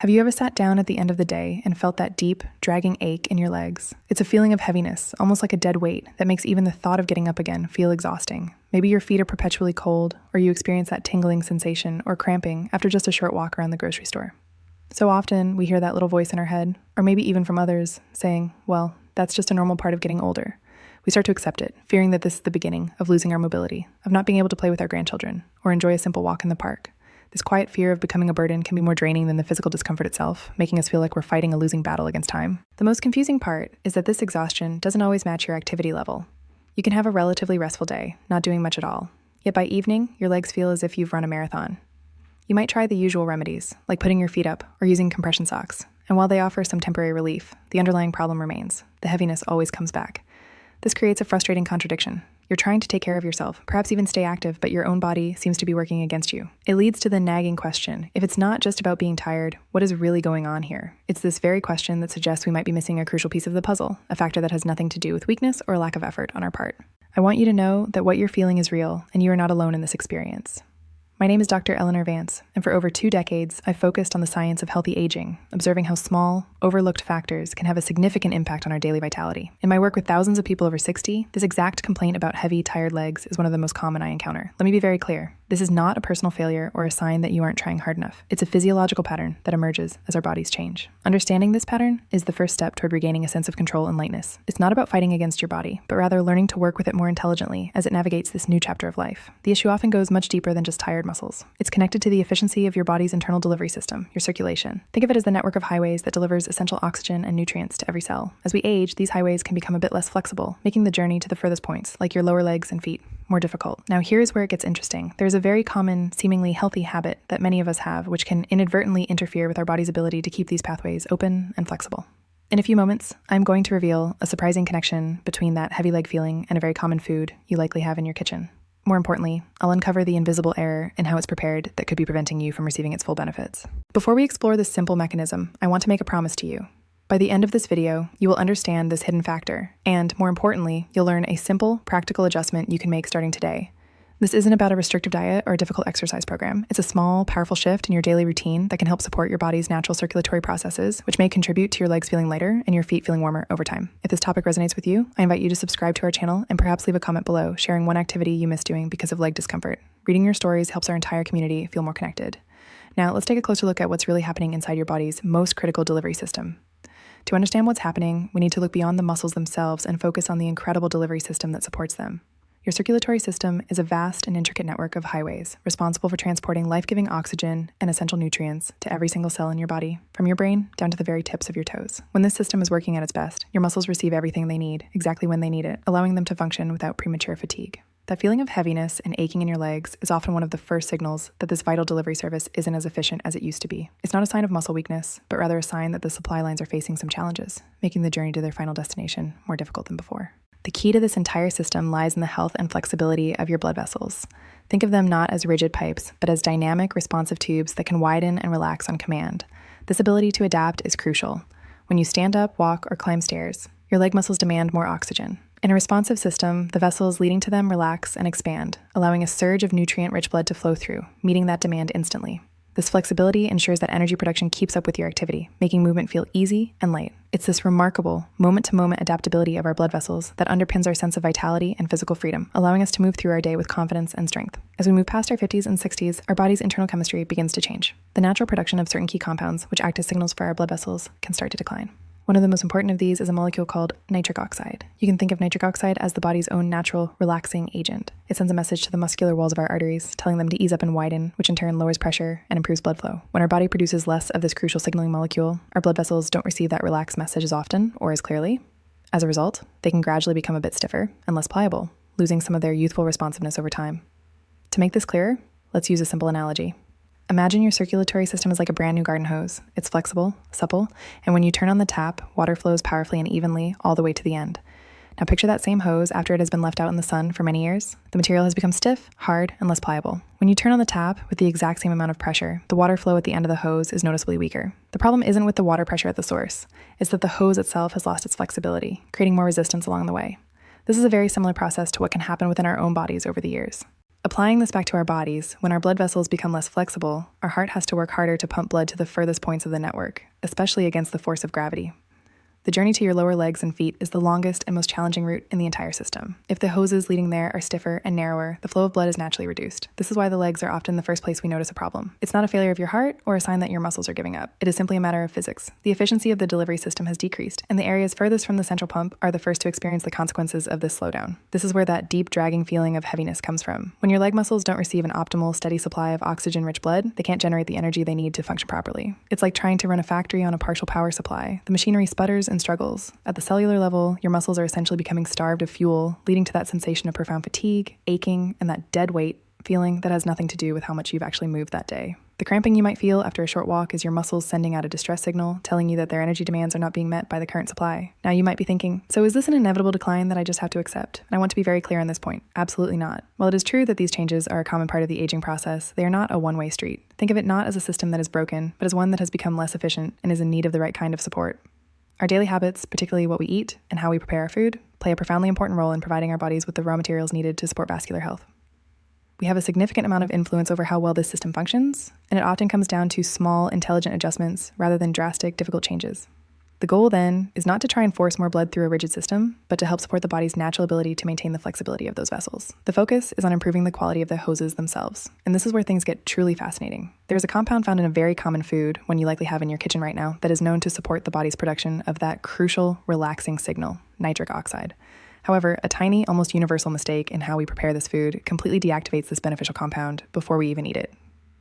Have you ever sat down at the end of the day and felt that deep, dragging ache in your legs? It's a feeling of heaviness, almost like a dead weight, that makes even the thought of getting up again feel exhausting. Maybe your feet are perpetually cold, or you experience that tingling sensation or cramping after just a short walk around the grocery store. So often, we hear that little voice in our head, or maybe even from others, saying, well, that's just a normal part of getting older. We start to accept it, fearing that this is the beginning of losing our mobility, of not being able to play with our grandchildren, or enjoy a simple walk in the park. This quiet fear of becoming a burden can be more draining than the physical discomfort itself, making us feel like we're fighting a losing battle against time. The most confusing part is that this exhaustion doesn't always match your activity level. You can have a relatively restful day, not doing much at all. Yet by evening, your legs feel as if you've run a marathon. You might try the usual remedies, like putting your feet up or using compression socks. And while they offer some temporary relief, the underlying problem remains. The heaviness always comes back. This creates a frustrating contradiction. You're trying to take care of yourself, perhaps even stay active, but your own body seems to be working against you. It leads to the nagging question, if it's not just about being tired, what is really going on here? It's this very question that suggests we might be missing a crucial piece of the puzzle, a factor that has nothing to do with weakness or lack of effort on our part. I want you to know that what you're feeling is real, and you are not alone in this experience. My name is Dr. Eleanor Vance, and for over 2 decades, I've focused on the science of healthy aging, observing how small, overlooked factors can have a significant impact on our daily vitality. In my work with thousands of people over 60, this exact complaint about heavy, tired legs is one of the most common I encounter. Let me be very clear. This is not a personal failure or a sign that you aren't trying hard enough. It's a physiological pattern that emerges as our bodies change. Understanding this pattern is the first step toward regaining a sense of control and lightness. It's not about fighting against your body, but rather learning to work with it more intelligently as it navigates this new chapter of life. The issue often goes much deeper than just tired muscles. It's connected to the efficiency of your body's internal delivery system, your circulation. Think of it as the network of highways that delivers essential oxygen and nutrients to every cell. As we age, these highways can become a bit less flexible, making the journey to the furthest points, like your lower legs and feet, more difficult. Now here's where it gets interesting. There's a very common, seemingly healthy habit that many of us have, which can inadvertently interfere with our body's ability to keep these pathways open and flexible. In a few moments, I'm going to reveal a surprising connection between that heavy leg feeling and a very common food you likely have in your kitchen. More importantly, I'll uncover the invisible error in how it's prepared that could be preventing you from receiving its full benefits. Before we explore this simple mechanism, I want to make a promise to you. By the end of this video, you will understand this hidden factor, and more importantly, you'll learn a simple, practical adjustment you can make starting today. This isn't about a restrictive diet or a difficult exercise program. It's a small, powerful shift in your daily routine that can help support your body's natural circulatory processes, which may contribute to your legs feeling lighter and your feet feeling warmer over time. If this topic resonates with you, I invite you to subscribe to our channel and perhaps leave a comment below sharing one activity you miss doing because of leg discomfort. Reading your stories helps our entire community feel more connected. Now, let's take a closer look at what's really happening inside your body's most critical delivery system. To understand what's happening, we need to look beyond the muscles themselves and focus on the incredible delivery system that supports them. Your circulatory system is a vast and intricate network of highways responsible for transporting life-giving oxygen and essential nutrients to every single cell in your body, from your brain down to the very tips of your toes. When this system is working at its best, your muscles receive everything they need, exactly when they need it, allowing them to function without premature fatigue. That feeling of heaviness and aching in your legs is often one of the first signals that this vital delivery service isn't as efficient as it used to be. It's not a sign of muscle weakness, but rather a sign that the supply lines are facing some challenges, making the journey to their final destination more difficult than before. The key to this entire system lies in the health and flexibility of your blood vessels. Think of them not as rigid pipes, but as dynamic, responsive tubes that can widen and relax on command. This ability to adapt is crucial. When you stand up, walk, or climb stairs, your leg muscles demand more oxygen. In a responsive system, the vessels leading to them relax and expand, allowing a surge of nutrient-rich blood to flow through, meeting that demand instantly. This flexibility ensures that energy production keeps up with your activity, making movement feel easy and light. It's this remarkable, moment-to-moment adaptability of our blood vessels that underpins our sense of vitality and physical freedom, allowing us to move through our day with confidence and strength. As we move past our 50s and 60s, our body's internal chemistry begins to change. The natural production of certain key compounds, which act as signals for our blood vessels, can start to decline. One of the most important of these is a molecule called nitric oxide. You can think of nitric oxide as the body's own natural relaxing agent. It sends a message to the muscular walls of our arteries, telling them to ease up and widen, which in turn lowers pressure and improves blood flow. When our body produces less of this crucial signaling molecule, our blood vessels don't receive that relaxed message as often or as clearly. As a result, they can gradually become a bit stiffer and less pliable, losing some of their youthful responsiveness over time. To make this clearer, let's use a simple analogy. Imagine your circulatory system is like a brand new garden hose. It's flexible, supple, and when you turn on the tap, water flows powerfully and evenly all the way to the end. Now picture that same hose after it has been left out in the sun for many years. The material has become stiff, hard, and less pliable. When you turn on the tap with the exact same amount of pressure, the water flow at the end of the hose is noticeably weaker. The problem isn't with the water pressure at the source. It's that the hose itself has lost its flexibility, creating more resistance along the way. This is a very similar process to what can happen within our own bodies over the years. Applying this back to our bodies, when our blood vessels become less flexible, our heart has to work harder to pump blood to the furthest points of the network, especially against the force of gravity. The journey to your lower legs and feet is the longest and most challenging route in the entire system. If the hoses leading there are stiffer and narrower, the flow of blood is naturally reduced. This is why the legs are often the first place we notice a problem. It's not a failure of your heart or a sign that your muscles are giving up. It is simply a matter of physics. The efficiency of the delivery system has decreased, and the areas furthest from the central pump are the first to experience the consequences of this slowdown. This is where that deep, dragging feeling of heaviness comes from. When your leg muscles don't receive an optimal, steady supply of oxygen-rich blood, they can't generate the energy they need to function properly. It's like trying to run a factory on a partial power supply. The machinery sputters and struggles. At the cellular level, your muscles are essentially becoming starved of fuel, leading to that sensation of profound fatigue, aching, and that dead weight feeling that has nothing to do with how much you've actually moved that day. The cramping you might feel after a short walk is your muscles sending out a distress signal, telling you that their energy demands are not being met by the current supply. Now you might be thinking, so is this an inevitable decline that I just have to accept? And I want to be very clear on this point. Absolutely not. While it is true that these changes are a common part of the aging process, they are not a one-way street. Think of it not as a system that is broken, but as one that has become less efficient and is in need of the right kind of support. Our daily habits, particularly what we eat and how we prepare our food, play a profoundly important role in providing our bodies with the raw materials needed to support vascular health. We have a significant amount of influence over how well this system functions, and it often comes down to small, intelligent adjustments rather than drastic, difficult changes. The goal, then, is not to try and force more blood through a rigid system, but to help support the body's natural ability to maintain the flexibility of those vessels. The focus is on improving the quality of the hoses themselves, and this is where things get truly fascinating. There's a compound found in a very common food, one you likely have in your kitchen right now, that is known to support the body's production of that crucial, relaxing signal, nitric oxide. However, a tiny, almost universal mistake in how we prepare this food completely deactivates this beneficial compound before we even eat it.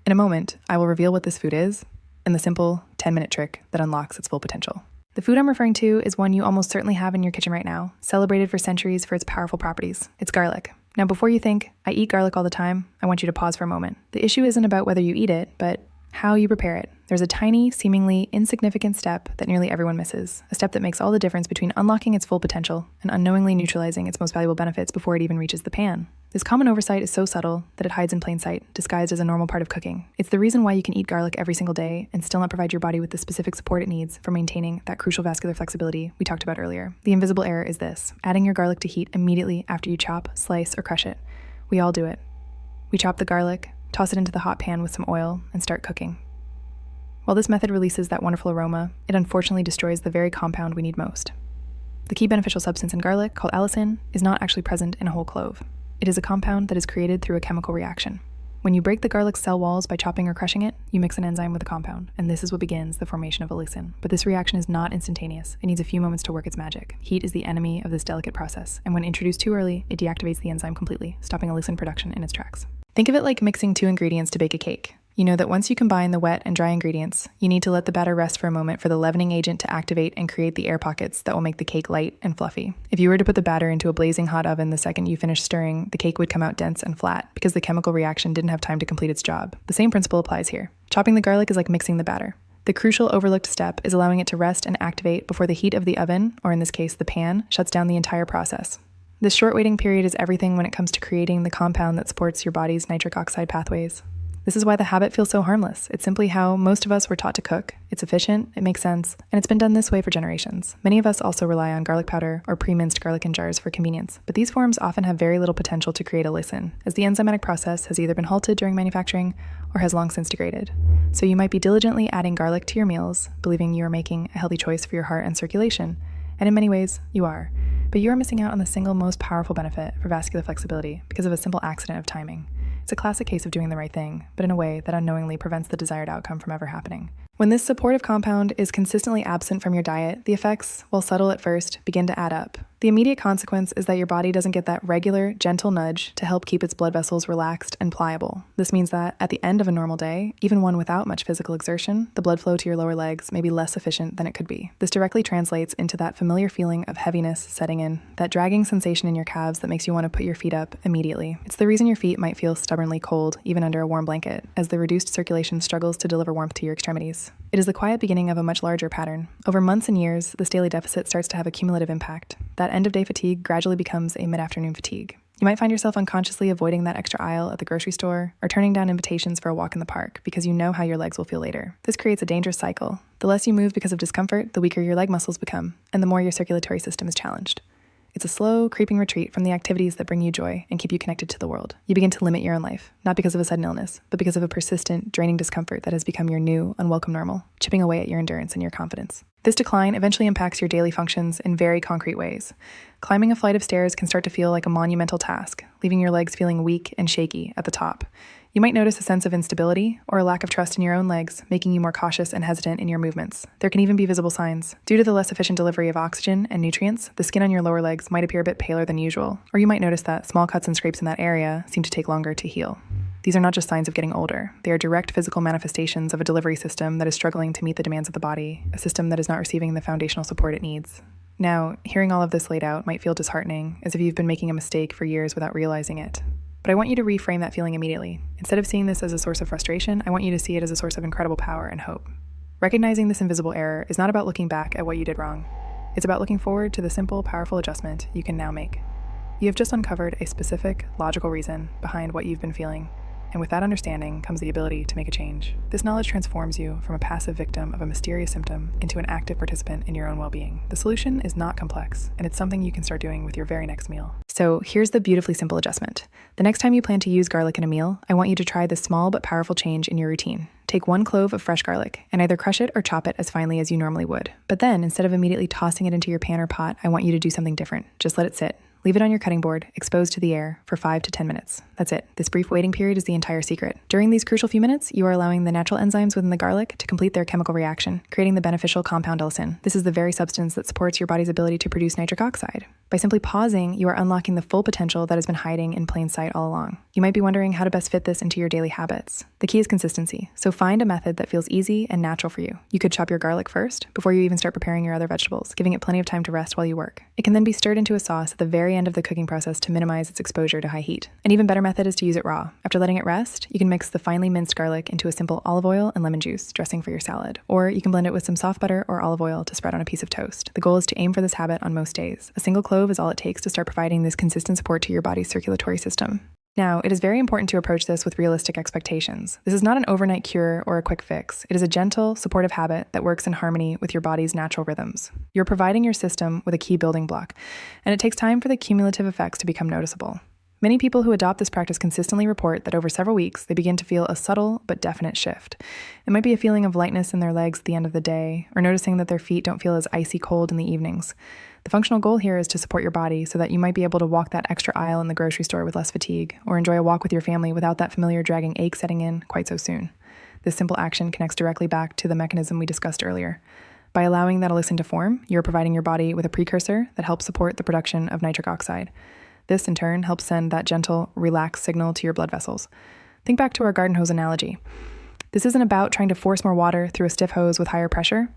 In a moment, I will reveal what this food is and the simple 10-minute trick that unlocks its full potential. The food I'm referring to is one you almost certainly have in your kitchen right now, celebrated for centuries for its powerful properties. It's garlic. Now, before you think, I eat garlic all the time, I want you to pause for a moment. The issue isn't about whether you eat it, but how you prepare it. There's a tiny, seemingly insignificant step that nearly everyone misses, a step that makes all the difference between unlocking its full potential and unknowingly neutralizing its most valuable benefits before it even reaches the pan. This common oversight is so subtle that it hides in plain sight, disguised as a normal part of cooking. It's the reason why you can eat garlic every single day and still not provide your body with the specific support it needs for maintaining that crucial vascular flexibility we talked about earlier. The invisible error is this: adding your garlic to heat immediately after you chop, slice, or crush it. We all do it. We chop the garlic, toss it into the hot pan with some oil, and start cooking. While this method releases that wonderful aroma, it unfortunately destroys the very compound we need most. The key beneficial substance in garlic, called allicin, is not actually present in a whole clove. It is a compound that is created through a chemical reaction. When you break the garlic's cell walls by chopping or crushing it, you mix an enzyme with a compound, and this is what begins the formation of allicin. But this reaction is not instantaneous. It needs a few moments to work its magic. Heat is the enemy of this delicate process, and when introduced too early, it deactivates the enzyme completely, stopping allicin production in its tracks. Think of it like mixing two ingredients to bake a cake. You know that once you combine the wet and dry ingredients, you need to let the batter rest for a moment for the leavening agent to activate and create the air pockets that will make the cake light and fluffy. If you were to put the batter into a blazing hot oven the second you finish stirring, the cake would come out dense and flat because the chemical reaction didn't have time to complete its job. The same principle applies here. Chopping the garlic is like mixing the batter. The crucial overlooked step is allowing it to rest and activate before the heat of the oven, or in this case the pan, shuts down the entire process. This short waiting period is everything when it comes to creating the compound that supports your body's nitric oxide pathways. This is why the habit feels so harmless. It's simply how most of us were taught to cook. It's efficient, it makes sense, and it's been done this way for generations. Many of us also rely on garlic powder or pre-minced garlic in jars for convenience, but these forms often have very little potential to create allicin, as the enzymatic process has either been halted during manufacturing or has long since degraded. So you might be diligently adding garlic to your meals, believing you are making a healthy choice for your heart and circulation, and in many ways, you are. But you are missing out on the single most powerful benefit for vascular flexibility because of a simple accident of timing. It's a classic case of doing the right thing, but in a way that unknowingly prevents the desired outcome from ever happening. When this supportive compound is consistently absent from your diet, the effects, while subtle at first, begin to add up. The immediate consequence is that your body doesn't get that regular, gentle nudge to help keep its blood vessels relaxed and pliable. This means that at the end of a normal day, even one without much physical exertion, the blood flow to your lower legs may be less efficient than it could be. This directly translates into that familiar feeling of heaviness setting in, that dragging sensation in your calves that makes you want to put your feet up immediately. It's the reason your feet might feel stubbornly cold, even under a warm blanket, as the reduced circulation struggles to deliver warmth to your extremities. It is the quiet beginning of a much larger pattern. Over months and years, this daily deficit starts to have a cumulative impact. That end-of-day fatigue gradually becomes a mid-afternoon fatigue. You might find yourself unconsciously avoiding that extra aisle at the grocery store or turning down invitations for a walk in the park because you know how your legs will feel later. This creates a dangerous cycle. The less you move because of discomfort, the weaker your leg muscles become, and the more your circulatory system is challenged. It's a slow, creeping retreat from the activities that bring you joy and keep you connected to the world. You begin to limit your own life, not because of a sudden illness, but because of a persistent, draining discomfort that has become your new, unwelcome normal, chipping away at your endurance and your confidence. This decline eventually impacts your daily functions in very concrete ways. Climbing a flight of stairs can start to feel like a monumental task, leaving your legs feeling weak and shaky at the top. You might notice a sense of instability or a lack of trust in your own legs, making you more cautious and hesitant in your movements. There can even be visible signs. Due to the less efficient delivery of oxygen and nutrients, the skin on your lower legs might appear a bit paler than usual, or you might notice that small cuts and scrapes in that area seem to take longer to heal. These are not just signs of getting older. They are direct physical manifestations of a delivery system that is struggling to meet the demands of the body, a system that is not receiving the foundational support it needs. Now, hearing all of this laid out might feel disheartening, as if you've been making a mistake for years without realizing it. But I want you to reframe that feeling immediately. Instead of seeing this as a source of frustration, I want you to see it as a source of incredible power and hope. Recognizing this invisible error is not about looking back at what you did wrong. It's about looking forward to the simple, powerful adjustment you can now make. You have just uncovered a specific, logical reason behind what you've been feeling, and with that understanding comes the ability to make a change. This knowledge transforms you from a passive victim of a mysterious symptom into an active participant in your own well-being. The solution is not complex, and it's something you can start doing with your very next meal. So here's the beautifully simple adjustment. The next time you plan to use garlic in a meal, I want you to try this small but powerful change in your routine. Take 1 clove of fresh garlic and either crush it or chop it as finely as you normally would. But then, instead of immediately tossing it into your pan or pot, I want you to do something different. Just let it sit. Leave it on your cutting board, exposed to the air, for 5 to 10 minutes. That's it. This brief waiting period is the entire secret. During these crucial few minutes, you are allowing the natural enzymes within the garlic to complete their chemical reaction, creating the beneficial compound allicin. This is the very substance that supports your body's ability to produce nitric oxide. By simply pausing, you are unlocking the full potential that has been hiding in plain sight all along. You might be wondering how to best fit this into your daily habits. The key is consistency, so find a method that feels easy and natural for you. You could chop your garlic first, before you even start preparing your other vegetables, giving it plenty of time to rest while you work. It can then be stirred into a sauce at the very end of the cooking process to minimize its exposure to high heat. An even better method is to use it raw. After letting it rest, you can mix the finely minced garlic into a simple olive oil and lemon juice dressing for your salad, or you can blend it with some soft butter or olive oil to spread on a piece of toast. The goal is to aim for this habit on most days. A single clove is all it takes to start providing this consistent support to your body's circulatory system. Now, it is very important to approach this with realistic expectations. This is not an overnight cure or a quick fix. It is a gentle, supportive habit that works in harmony with your body's natural rhythms. You're providing your system with a key building block, and it takes time for the cumulative effects to become noticeable. Many people who adopt this practice consistently report that over several weeks, they begin to feel a subtle but definite shift. It might be a feeling of lightness in their legs at the end of the day, or noticing that their feet don't feel as icy cold in the evenings. The functional goal here is to support your body so that you might be able to walk that extra aisle in the grocery store with less fatigue, or enjoy a walk with your family without that familiar dragging ache setting in quite so soon. This simple action connects directly back to the mechanism we discussed earlier. By allowing that allicin to form, you're providing your body with a precursor that helps support the production of nitric oxide. This, in turn, helps send that gentle, relaxed signal to your blood vessels. Think back to our garden hose analogy. This isn't about trying to force more water through a stiff hose with higher pressure.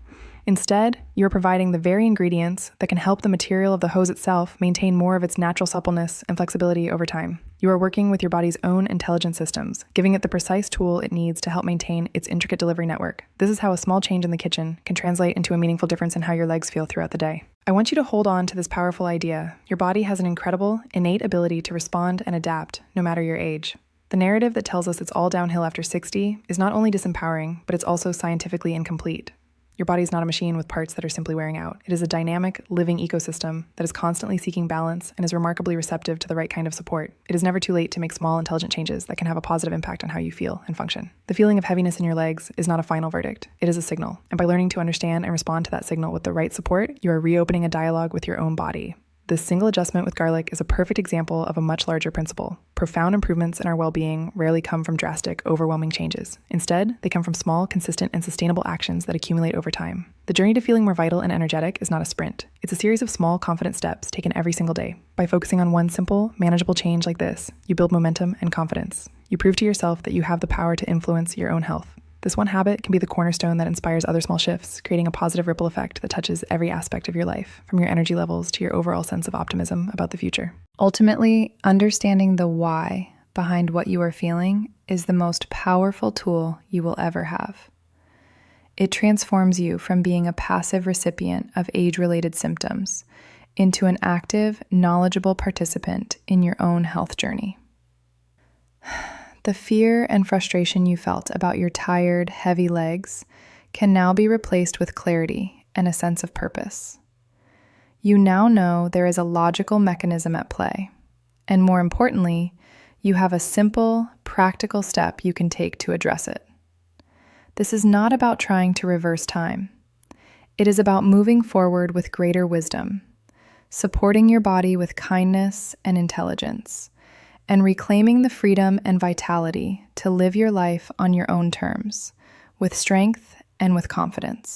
Instead, you're providing the very ingredients that can help the material of the hose itself maintain more of its natural suppleness and flexibility over time. You are working with your body's own intelligent systems, giving it the precise tool it needs to help maintain its intricate delivery network. This is how a small change in the kitchen can translate into a meaningful difference in how your legs feel throughout the day. I want you to hold on to this powerful idea. Your body has an incredible, innate ability to respond and adapt, no matter your age. The narrative that tells us it's all downhill after 60 is not only disempowering, but it's also scientifically incomplete. Your body is not a machine with parts that are simply wearing out. It is a dynamic, living ecosystem that is constantly seeking balance and is remarkably receptive to the right kind of support. It is never too late to make small, intelligent changes that can have a positive impact on how you feel and function. The feeling of heaviness in your legs is not a final verdict. It is a signal. And by learning to understand and respond to that signal with the right support, you are reopening a dialogue with your own body. This single adjustment with garlic is a perfect example of a much larger principle. Profound improvements in our well-being rarely come from drastic, overwhelming changes. Instead, they come from small, consistent, and sustainable actions that accumulate over time. The journey to feeling more vital and energetic is not a sprint. It's a series of small, confident steps taken every single day. By focusing on one simple, manageable change like this, you build momentum and confidence. You prove to yourself that you have the power to influence your own health. This one habit can be the cornerstone that inspires other small shifts, creating a positive ripple effect that touches every aspect of your life, from your energy levels to your overall sense of optimism about the future. Ultimately, understanding the why behind what you are feeling is the most powerful tool you will ever have. It transforms you from being a passive recipient of age-related symptoms into an active, knowledgeable participant in your own health journey. The fear and frustration you felt about your tired, heavy legs can now be replaced with clarity and a sense of purpose. You now know there is a logical mechanism at play. And more importantly, you have a simple, practical step you can take to address it. This is not about trying to reverse time. It is about moving forward with greater wisdom, supporting your body with kindness and intelligence, and reclaiming the freedom and vitality to live your life on your own terms, with strength and with confidence.